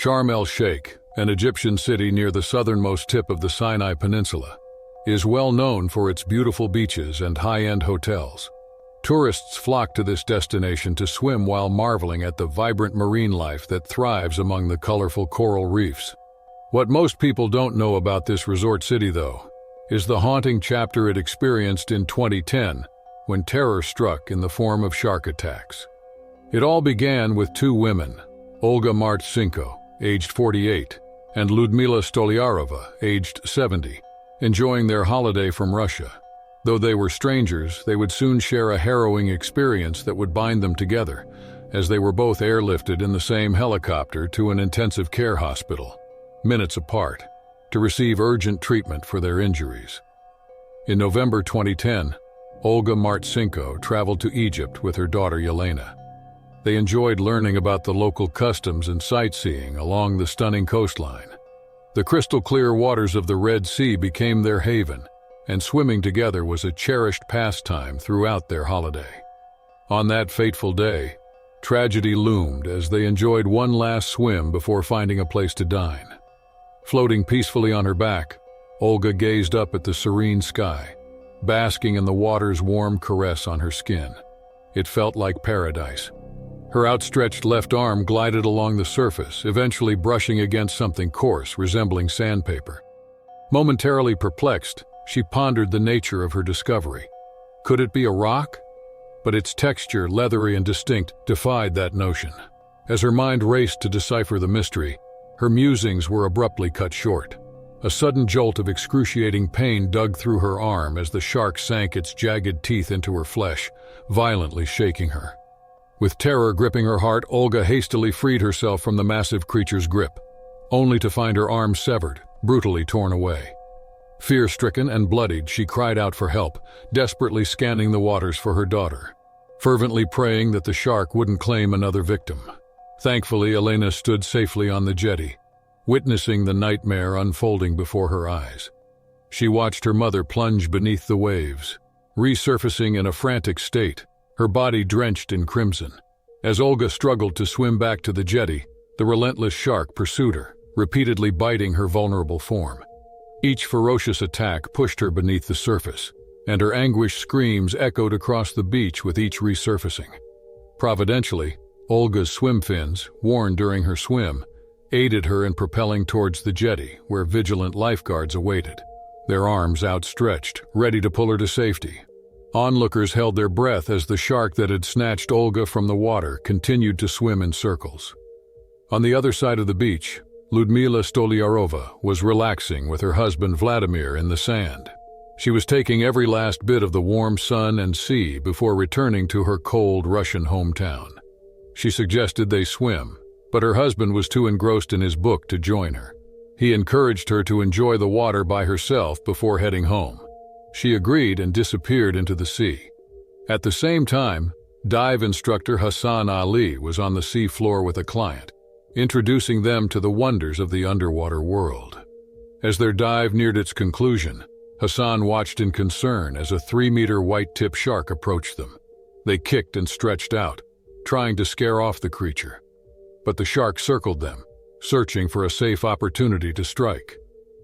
Sharm El Sheikh, an Egyptian city near the southernmost tip of the Sinai Peninsula, is well known for its beautiful beaches and high-end hotels. Tourists flock to this destination to swim while marveling at the vibrant marine life that thrives among the colorful coral reefs. What most people don't know about this resort city, though, is the haunting chapter it experienced in 2010 when terror struck in the form of shark attacks. It all began with two women, Olga Mart Cinco, aged 48, and Ludmila Stoliarova, aged 70, enjoying their holiday from Russia. Though they were strangers, they would soon share a harrowing experience that would bind them together, as they were both airlifted in the same helicopter to an intensive care hospital, minutes apart, to receive urgent treatment for their injuries. In November 2010, Olga Mart Cinco traveled to Egypt with her daughter Yelena. They enjoyed learning about the local customs and sightseeing along the stunning coastline. The crystal-clear waters of the Red Sea became their haven, and swimming together was a cherished pastime throughout their holiday. On that fateful day, tragedy loomed as they enjoyed one last swim before finding a place to dine. Floating peacefully on her back, Olga gazed up at the serene sky, basking in the water's warm caress on her skin. It felt like paradise. Her outstretched left arm glided along the surface, eventually brushing against something coarse resembling sandpaper. Momentarily perplexed, she pondered the nature of her discovery. Could it be a rock? But its texture, leathery and distinct, defied that notion. As her mind raced to decipher the mystery, her musings were abruptly cut short. A sudden jolt of excruciating pain dug through her arm as the shark sank its jagged teeth into her flesh, violently shaking her. With terror gripping her heart, Olga hastily freed herself from the massive creature's grip, only to find her arm severed, brutally torn away. Fear-stricken and bloodied, she cried out for help, desperately scanning the waters for her daughter, fervently praying that the shark wouldn't claim another victim. Thankfully, Elena stood safely on the jetty, witnessing the nightmare unfolding before her eyes. She watched her mother plunge beneath the waves, resurfacing in a frantic state, her body drenched in crimson. As Olga struggled to swim back to the jetty, the relentless shark pursued her, repeatedly biting her vulnerable form. Each ferocious attack pushed her beneath the surface, and her anguished screams echoed across the beach with each resurfacing. Providentially, Olga's swim fins, worn during her swim, aided her in propelling towards the jetty, where vigilant lifeguards awaited, their arms outstretched, ready to pull her to safety. Onlookers held their breath as the shark that had snatched Olga from the water continued to swim in circles. On the other side of the beach, Ludmila Stoliarova was relaxing with her husband Vladimir in the sand. She was taking every last bit of the warm sun and sea before returning to her cold Russian hometown. She suggested they swim, but her husband was too engrossed in his book to join her. He encouraged her to enjoy the water by herself before heading home. She agreed and disappeared into the sea. At the same time, dive instructor Hassan Ali was on the sea floor with a client, introducing them to the wonders of the underwater world. As their dive neared its conclusion, Hassan watched in concern as a 3-meter white-tip shark approached them. They kicked and stretched out, trying to scare off the creature. But the shark circled them, searching for a safe opportunity to strike.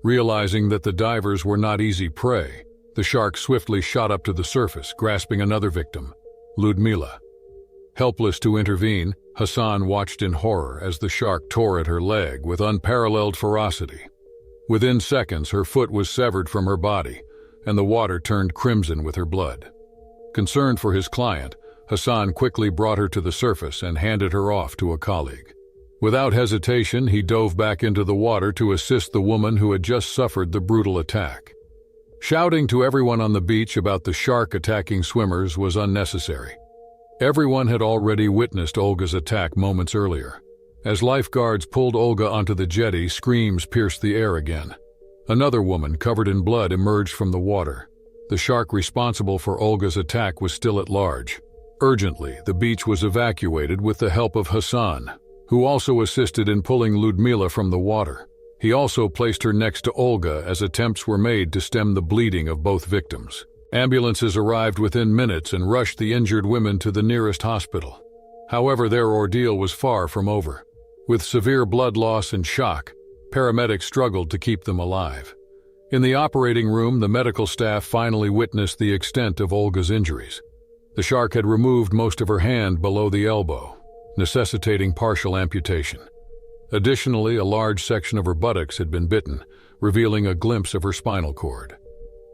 Realizing that the divers were not easy prey, the shark swiftly shot up to the surface, grasping another victim, Ludmila. Helpless to intervene, Hassan watched in horror as the shark tore at her leg with unparalleled ferocity. Within seconds, her foot was severed from her body, and the water turned crimson with her blood. Concerned for his client, Hassan quickly brought her to the surface and handed her off to a colleague. Without hesitation, he dove back into the water to assist the woman who had just suffered the brutal attack. Shouting to everyone on the beach about the shark attacking swimmers was unnecessary. Everyone had already witnessed Olga's attack moments earlier. As lifeguards pulled Olga onto the jetty, screams pierced the air again. Another woman, covered in blood, emerged from the water. The shark responsible for Olga's attack was still at large. Urgently, the beach was evacuated with the help of Hassan, who also assisted in pulling Ludmila from the water. He also placed her next to Olga as attempts were made to stem the bleeding of both victims. Ambulances arrived within minutes and rushed the injured women to the nearest hospital. However, their ordeal was far from over. With severe blood loss and shock, paramedics struggled to keep them alive. In the operating room, the medical staff finally witnessed the extent of Olga's injuries. The shark had removed most of her hand below the elbow, necessitating partial amputation. Additionally, a large section of her buttocks had been bitten, revealing a glimpse of her spinal cord.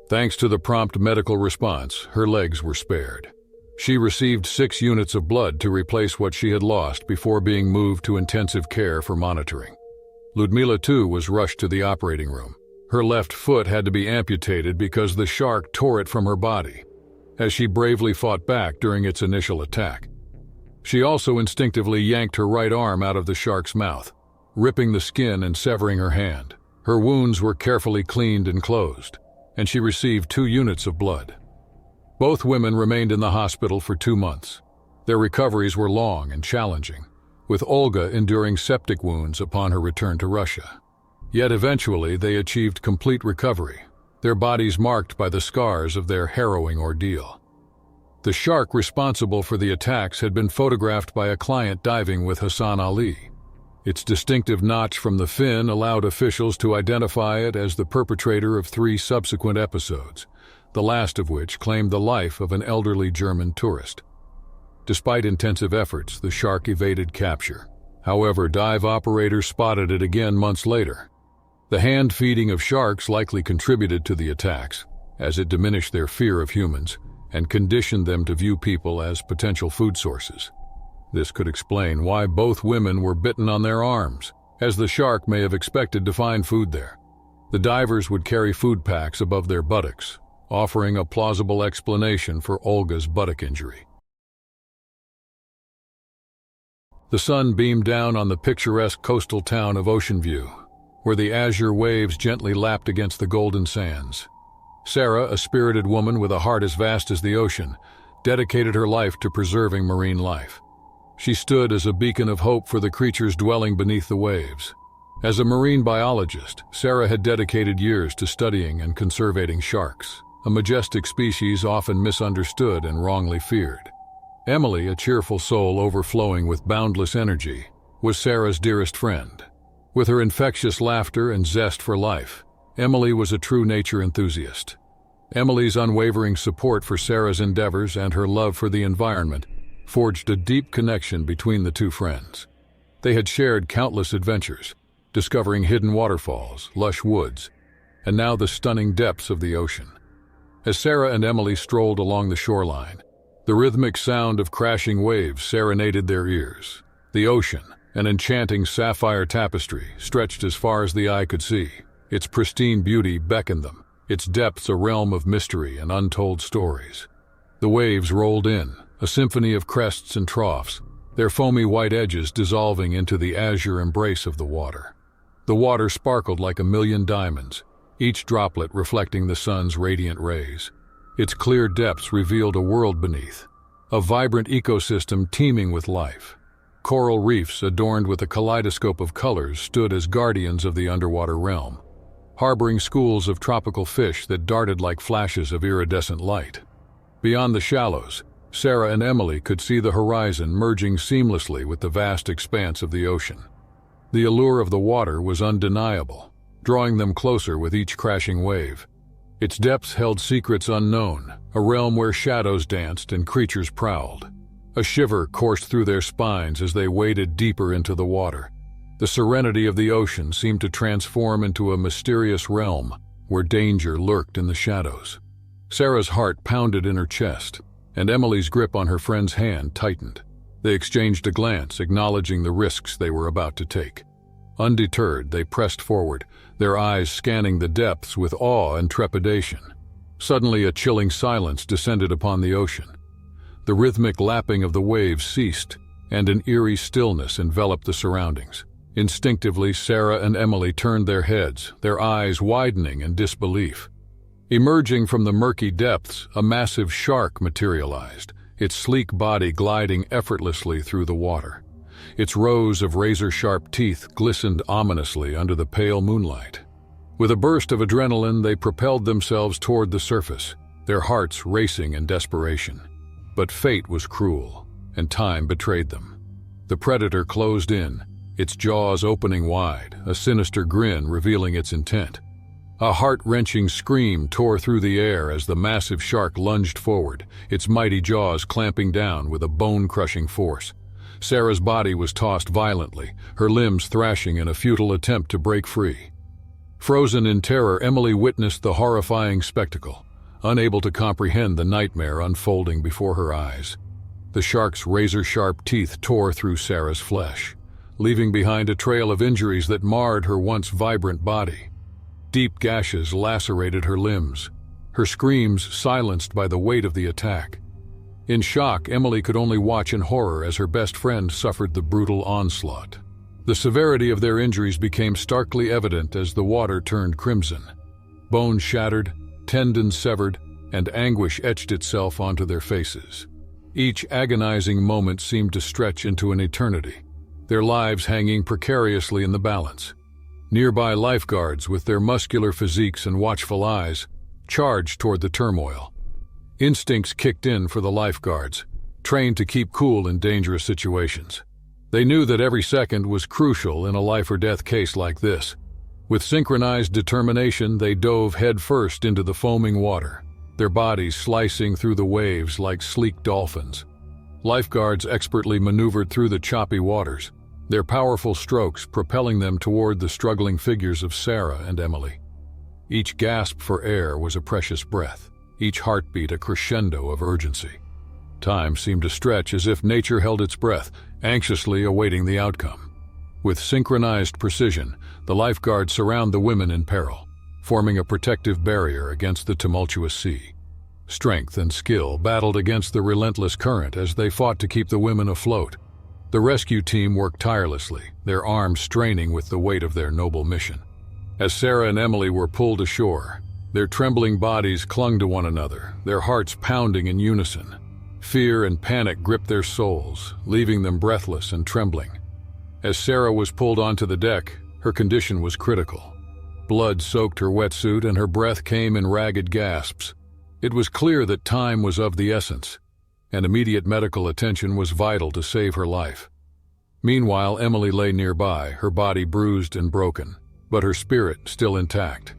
Thanks to the prompt medical response, her legs were spared. She received 6 units of blood to replace what she had lost before being moved to intensive care for monitoring. Ludmila, too, was rushed to the operating room. Her left foot had to be amputated because the shark tore it from her body, as she bravely fought back during its initial attack. She also instinctively yanked her right arm out of the shark's mouth, ripping the skin and severing her hand. Her wounds were carefully cleaned and closed, and she received 2 units of blood. Both women remained in the hospital for 2 months. Their recoveries were long and challenging, with Olga enduring septic wounds upon her return to Russia. Yet eventually they achieved complete recovery, their bodies marked by the scars of their harrowing ordeal. The shark responsible for the attacks had been photographed by a client diving with Hassan Ali. Its distinctive notch from the fin allowed officials to identify it as the perpetrator of 3 subsequent episodes, the last of which claimed the life of an elderly German tourist. Despite intensive efforts, the shark evaded capture. However, dive operators spotted it again months later. The hand-feeding of sharks likely contributed to the attacks, as it diminished their fear of humans and conditioned them to view people as potential food sources. This could explain why both women were bitten on their arms, as the shark may have expected to find food there. The divers would carry food packs above their buttocks, offering a plausible explanation for Olga's buttock injury. The sun beamed down on the picturesque coastal town of Ocean View, where the azure waves gently lapped against the golden sands. Sarah, a spirited woman with a heart as vast as the ocean, dedicated her life to preserving marine life. She stood as a beacon of hope for the creatures dwelling beneath the waves. As a marine biologist, Sarah had dedicated years to studying and conserving sharks, a majestic species often misunderstood and wrongly feared. Emily, a cheerful soul overflowing with boundless energy, was Sarah's dearest friend. With her infectious laughter and zest for life, Emily was a true nature enthusiast. Emily's unwavering support for Sarah's endeavors and her love for the environment forged a deep connection between the two friends. They had shared countless adventures, discovering hidden waterfalls, lush woods, and now the stunning depths of the ocean. As Sarah and Emily strolled along the shoreline, the rhythmic sound of crashing waves serenaded their ears. The ocean, an enchanting sapphire tapestry, stretched as far as the eye could see. Its pristine beauty beckoned them, its depths a realm of mystery and untold stories. The waves rolled in, a symphony of crests and troughs, their foamy white edges dissolving into the azure embrace of the water. The water sparkled like a million diamonds, each droplet reflecting the sun's radiant rays. Its clear depths revealed a world beneath, a vibrant ecosystem teeming with life. Coral reefs adorned with a kaleidoscope of colors stood as guardians of the underwater realm, harboring schools of tropical fish that darted like flashes of iridescent light. Beyond the shallows, Sarah and Emily could see the horizon merging seamlessly with the vast expanse of the ocean. The allure of the water was undeniable, drawing them closer with each crashing wave. Its depths held secrets unknown, a realm where shadows danced and creatures prowled. A shiver coursed through their spines as they waded deeper into the water. The serenity of the ocean seemed to transform into a mysterious realm where danger lurked in the shadows. Sarah's heart pounded in her chest, and Emily's grip on her friend's hand tightened. They exchanged a glance, acknowledging the risks they were about to take. Undeterred, they pressed forward, their eyes scanning the depths with awe and trepidation. Suddenly, a chilling silence descended upon the ocean. The rhythmic lapping of the waves ceased, and an eerie stillness enveloped the surroundings. Instinctively, Sarah and Emily turned their heads, their eyes widening in disbelief. Emerging from the murky depths, a massive shark materialized, its sleek body gliding effortlessly through the water. Its rows of razor-sharp teeth glistened ominously under the pale moonlight. With a burst of adrenaline, they propelled themselves toward the surface, their hearts racing in desperation. But fate was cruel, and time betrayed them. The predator closed in, its jaws opening wide, a sinister grin revealing its intent. A heart-wrenching scream tore through the air as the massive shark lunged forward, its mighty jaws clamping down with a bone-crushing force. Sarah's body was tossed violently, her limbs thrashing in a futile attempt to break free. Frozen in terror, Emily witnessed the horrifying spectacle, unable to comprehend the nightmare unfolding before her eyes. The shark's razor-sharp teeth tore through Sarah's flesh, leaving behind a trail of injuries that marred her once vibrant body. Deep gashes lacerated her limbs, her screams silenced by the weight of the attack. In shock, Emily could only watch in horror as her best friend suffered the brutal onslaught. The severity of their injuries became starkly evident as the water turned crimson. Bones shattered, tendons severed, and anguish etched itself onto their faces. Each agonizing moment seemed to stretch into an eternity, their lives hanging precariously in the balance. Nearby lifeguards, with their muscular physiques and watchful eyes, charged toward the turmoil. Instincts kicked in for the lifeguards, trained to keep cool in dangerous situations. They knew that every second was crucial in a life-or-death case like this. With synchronized determination, they dove headfirst into the foaming water, their bodies slicing through the waves like sleek dolphins. Lifeguards expertly maneuvered through the choppy waters, their powerful strokes propelling them toward the struggling figures of Sarah and Emily. Each gasp for air was a precious breath, each heartbeat a crescendo of urgency. Time seemed to stretch as if nature held its breath, anxiously awaiting the outcome. With synchronized precision, the lifeguards surround the women in peril, forming a protective barrier against the tumultuous sea. Strength and skill battled against the relentless current as they fought to keep the women afloat. The rescue team worked tirelessly, their arms straining with the weight of their noble mission. As Sarah and Emily were pulled ashore, their trembling bodies clung to one another, their hearts pounding in unison. Fear and panic gripped their souls, leaving them breathless and trembling. As Sarah was pulled onto the deck, her condition was critical. Blood soaked her wetsuit and her breath came in ragged gasps. It was clear that time was of the essence, and immediate medical attention was vital to save her life. Meanwhile, Emily lay nearby, her body bruised and broken, but her spirit still intact.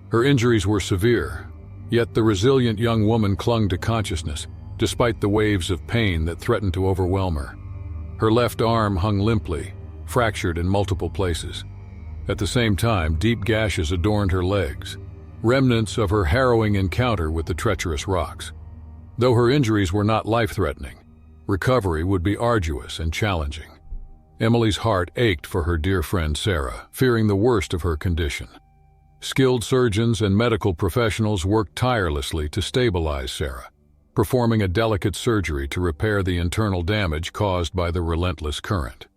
Her injuries were severe, yet the resilient young woman clung to consciousness, despite the waves of pain that threatened to overwhelm her. Her left arm hung limply, fractured in multiple places. At the same time, deep gashes adorned her legs, remnants of her harrowing encounter with the treacherous rocks. Though her injuries were not life-threatening, recovery would be arduous and challenging. Emily's heart ached for her dear friend Sarah, fearing the worst of her condition. Skilled surgeons and medical professionals worked tirelessly to stabilize Sarah, performing a delicate surgery to repair the internal damage caused by the relentless current.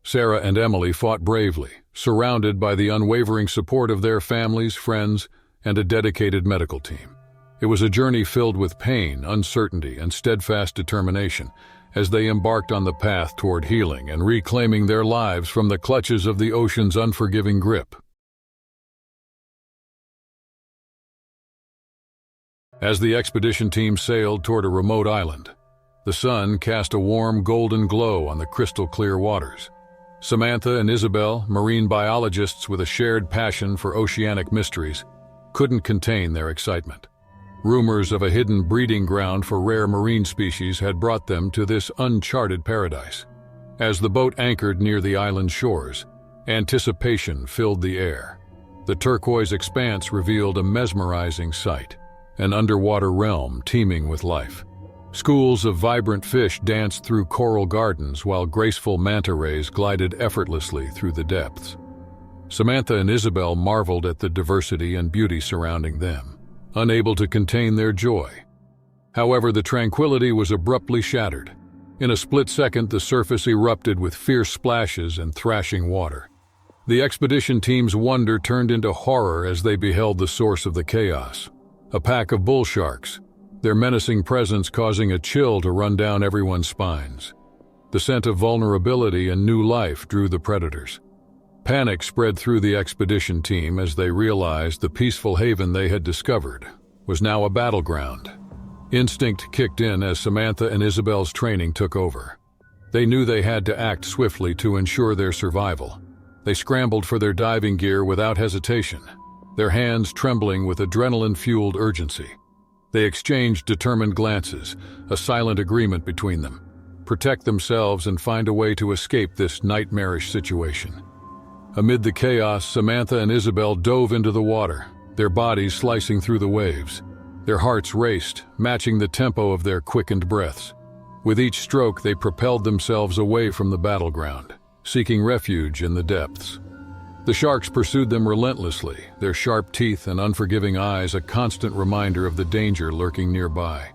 Sarah and Emily fought bravely, surrounded by the unwavering support of their families, friends, and a dedicated medical team. It was a journey filled with pain, uncertainty, and steadfast determination as they embarked on the path toward healing and reclaiming their lives from the clutches of the ocean's unforgiving grip. As the expedition team sailed toward a remote island, the sun cast a warm golden glow on the crystal-clear waters. Samantha and Isabel, marine biologists with a shared passion for oceanic mysteries, couldn't contain their excitement. Rumors of a hidden breeding ground for rare marine species had brought them to this uncharted paradise. As the boat anchored near the island's shores, anticipation filled the air. The turquoise expanse revealed a mesmerizing sight, an underwater realm teeming with life. Schools of vibrant fish danced through coral gardens while graceful manta rays glided effortlessly through the depths. Samantha and Isabel marveled at the diversity and beauty surrounding them, unable to contain their joy. However, the tranquility was abruptly shattered. In a split second, the surface erupted with fierce splashes and thrashing water. The expedition team's wonder turned into horror as they beheld the source of the chaos. A pack of bull sharks, their menacing presence causing a chill to run down everyone's spines. The scent of vulnerability and new life drew the predators. Panic spread through the expedition team as they realized the peaceful haven they had discovered was now a battleground. Instinct kicked in as Samantha and Isabel's training took over. They knew they had to act swiftly to ensure their survival. They scrambled for their diving gear without hesitation, their hands trembling with adrenaline-fueled urgency. They exchanged determined glances, a silent agreement between them. Protect themselves and find a way to escape this nightmarish situation. Amid the chaos, Samantha and Isabel dove into the water, their bodies slicing through the waves. Their hearts raced, matching the tempo of their quickened breaths. With each stroke, they propelled themselves away from the battleground, seeking refuge in the depths. The sharks pursued them relentlessly, their sharp teeth and unforgiving eyes a constant reminder of the danger lurking nearby.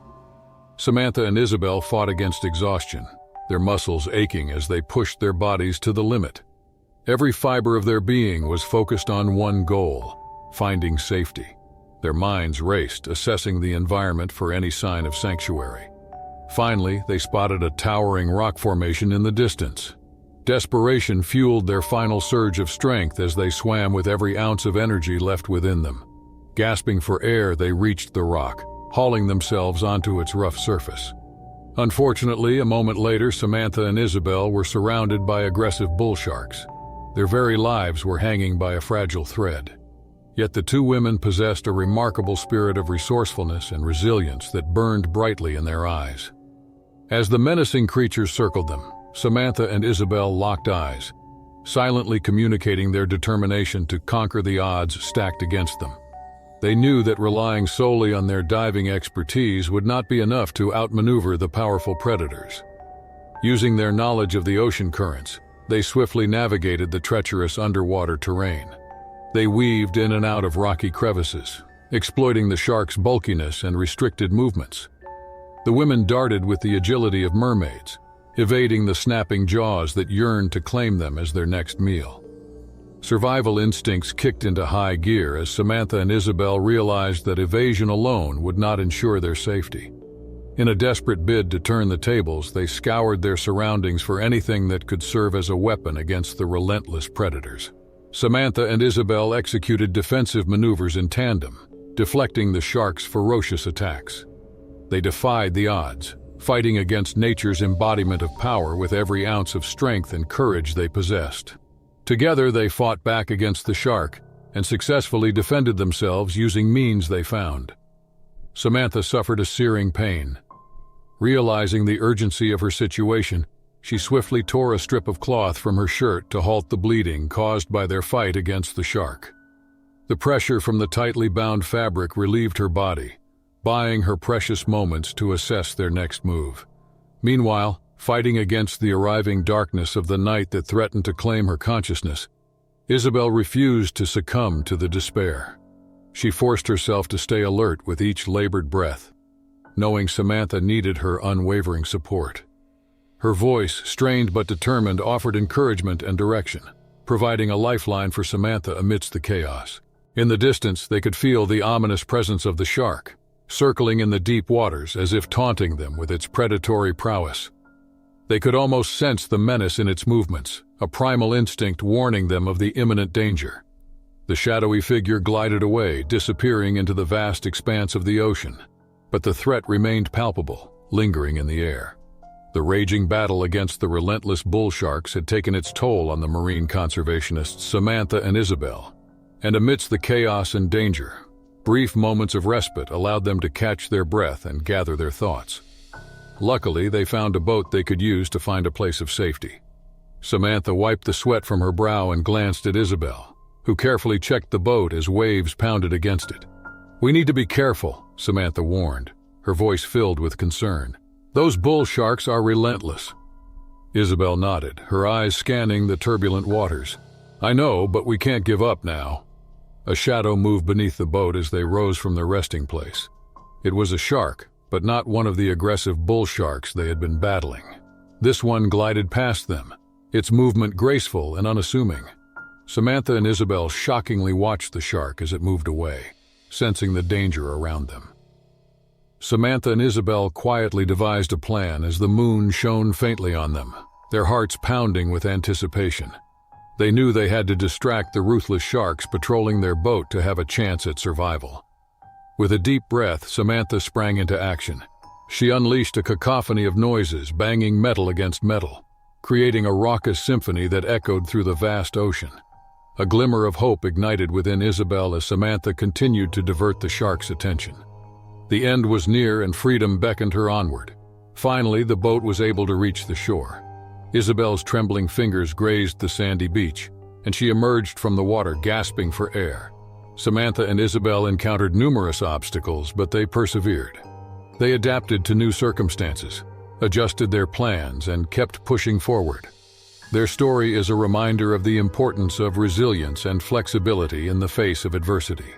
Samantha and Isabel fought against exhaustion, their muscles aching as they pushed their bodies to the limit. Every fiber of their being was focused on one goal: finding safety. Their minds raced, assessing the environment for any sign of sanctuary. Finally, they spotted a towering rock formation in the distance. Desperation fueled their final surge of strength as they swam with every ounce of energy left within them. Gasping for air, they reached the rock, hauling themselves onto its rough surface. Unfortunately, a moment later, Samantha and Isabel were surrounded by aggressive bull sharks. Their very lives were hanging by a fragile thread. Yet the two women possessed a remarkable spirit of resourcefulness and resilience that burned brightly in their eyes. As the menacing creatures circled them, Samantha and Isabel locked eyes, silently communicating their determination to conquer the odds stacked against them. They knew that relying solely on their diving expertise would not be enough to outmaneuver the powerful predators. Using their knowledge of the ocean currents, they swiftly navigated the treacherous underwater terrain. They weaved in and out of rocky crevices, exploiting the sharks' bulkiness and restricted movements. The women darted with the agility of mermaids, evading the snapping jaws that yearned to claim them as their next meal. Survival instincts kicked into high gear as Samantha and Isabel realized that evasion alone would not ensure their safety. In a desperate bid to turn the tables, they scoured their surroundings for anything that could serve as a weapon against the relentless predators. Samantha and Isabel executed defensive maneuvers in tandem, deflecting the sharks' ferocious attacks. They defied the odds, fighting against nature's embodiment of power with every ounce of strength and courage they possessed. Together, they fought back against the shark and successfully defended themselves using means they found. Samantha suffered a searing pain. Realizing the urgency of her situation, she swiftly tore a strip of cloth from her shirt to halt the bleeding caused by their fight against the shark. The pressure from the tightly bound fabric relieved her body, buying her precious moments to assess their next move. Meanwhile, fighting against the arriving darkness of the night that threatened to claim her consciousness, Isabel refused to succumb to the despair. She forced herself to stay alert with each labored breath, knowing Samantha needed her unwavering support. Her voice, strained but determined, offered encouragement and direction, providing a lifeline for Samantha amidst the chaos. In the distance, they could feel the ominous presence of the shark, circling in the deep waters as if taunting them with its predatory prowess. They could almost sense the menace in its movements, a primal instinct warning them of the imminent danger. The shadowy figure glided away, disappearing into the vast expanse of the ocean. But the threat remained palpable, lingering in the air. The raging battle against the relentless bull sharks had taken its toll on the marine conservationists Samantha and Isabel. And amidst the chaos and danger, brief moments of respite allowed them to catch their breath and gather their thoughts. Luckily, they found a boat they could use to find a place of safety. Samantha wiped the sweat from her brow and glanced at Isabel, who carefully checked the boat as waves pounded against it. "We need to be careful," Samantha warned, her voice filled with concern. "Those bull sharks are relentless." Isabel nodded, her eyes scanning the turbulent waters. "I know, but we can't give up now." A shadow moved beneath the boat as they rose from their resting place. It was a shark, but not one of the aggressive bull sharks they had been battling. This one glided past them, its movement graceful and unassuming. Samantha and Isabel shockingly watched the shark as it moved away, sensing the danger around them. Samantha and Isabel quietly devised a plan as the moon shone faintly on them, their hearts pounding with anticipation. They knew they had to distract the ruthless sharks patrolling their boat to have a chance at survival. With a deep breath, Samantha sprang into action. She unleashed a cacophony of noises, banging metal against metal, creating a raucous symphony that echoed through the vast ocean. A glimmer of hope ignited within Isabel as Samantha continued to divert the shark's attention. The end was near and freedom beckoned her onward. Finally, the boat was able to reach the shore. Isabel's trembling fingers grazed the sandy beach, and she emerged from the water gasping for air. Samantha and Isabel encountered numerous obstacles, but they persevered. They adapted to new circumstances, adjusted their plans, and kept pushing forward. Their story is a reminder of the importance of resilience and flexibility in the face of adversity.